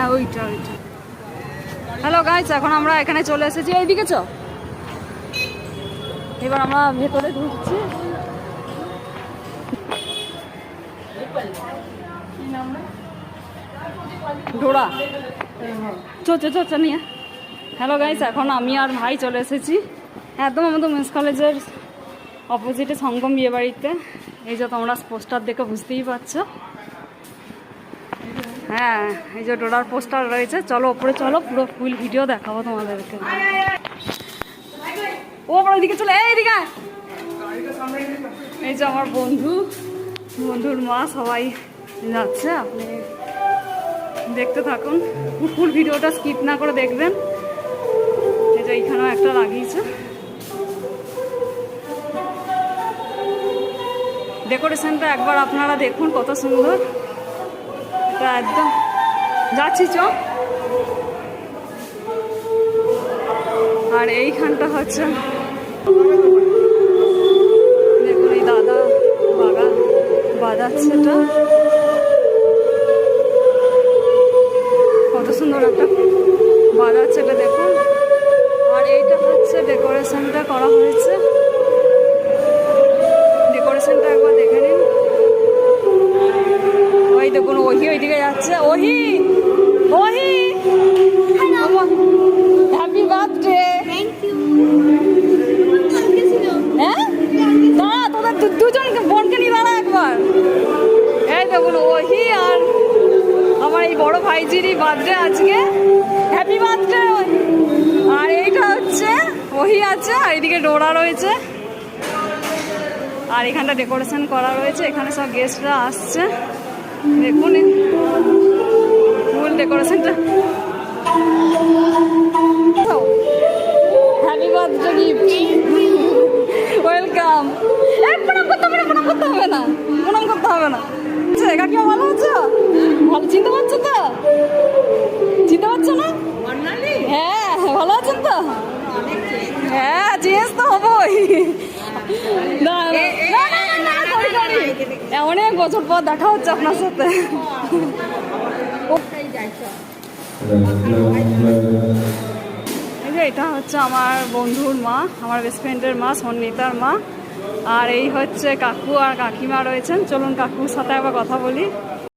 হ্যাঁ ওইটা। Hello guys, এখন আমরা এখানে চলে এসেছি, এইদিকে চ। এবার আমরা ভেতরে ঢুকছি। ডোরা চো নিয়ে। হ্যালো গাইস, এখন আমি আর ভাই চলে এসেছি একদম আমাদের মেন্স কলেজের অপোজিটে সঙ্গম বিয়ে বাড়িতে। এই যে তোমরা পোস্টার দেখে বুঝতেই পারছো। হ্যাঁ, এই যে ডোরার পোস্টার রয়েছে। চলো ওপরে চলো, পুরো ফুল ভিডিও দেখাবো তোমাদেরকে। ও ওইদিকে চলে, এইদিকে। এই যে আমার বন্ধুর মা সবাই যাচ্ছে, আপনি দেখতে থাকুন, ফুল ভিডিওটা স্কিপ না করে দেখবেন। এই যে এইখানেও একটা লাগিয়েছে। ডেকোরেশনটা একবার আপনারা দেখুন কত সুন্দর। এটা একদম যাচ্ছি চ। আর এইখানটা হচ্ছে দেখুন, এই দাদা বাজাচ্ছে, এটা কত সুন্দর একটা বাজাচ্ছে, এটা দেখুন। আর এইটা হচ্ছে ডেকোরেশনটা করা হয়েছে, ডেকোরেশনটা একবার দেখে নিন। ওই দেখুন ওহি ওইদিকে যাচ্ছে। ওহি হ্যাপি বার্থডে। হ্যাঁ দাঁড়া, তোদের দুজন বোনকে নিয়ে দাঁড়া একবার। এই দেখুন ওহি আর আমার এই বড় ভাইজিরই বার্থডে আজকে, হ্যাপি বার্থডে। আর এইটা হচ্ছে ওহি আছে, আর এদিকে ডোরা রয়েছে। আর এখানটা ডেকোরেশন করা রয়েছে, এখানে সব গেস্টরা আসছে। দেখুন ফুল ডেকোরেশনটা। Happy birthday gift, welcome. প্রণাম করতে হবে না। কাকিমা ভালো আছো? ভালো চিনতে পারছো তো? চিনতে পারছো না? হ্যাঁ ভালো আছেন তো? হ্যাঁ চেঞ্জ তো হবই। অনেক বছর পর দেখা হচ্ছে আপনার সাথে। এই যে এটা হচ্ছে আমার বন্ধুর মা, আমার বেস্ট ফ্রেন্ডের মা, সন্নিতার মা। আর এই হচ্ছে কাকু আর কাকিমা রয়েছেন। চলুন কাকুর সাথে আবার কথা বলি।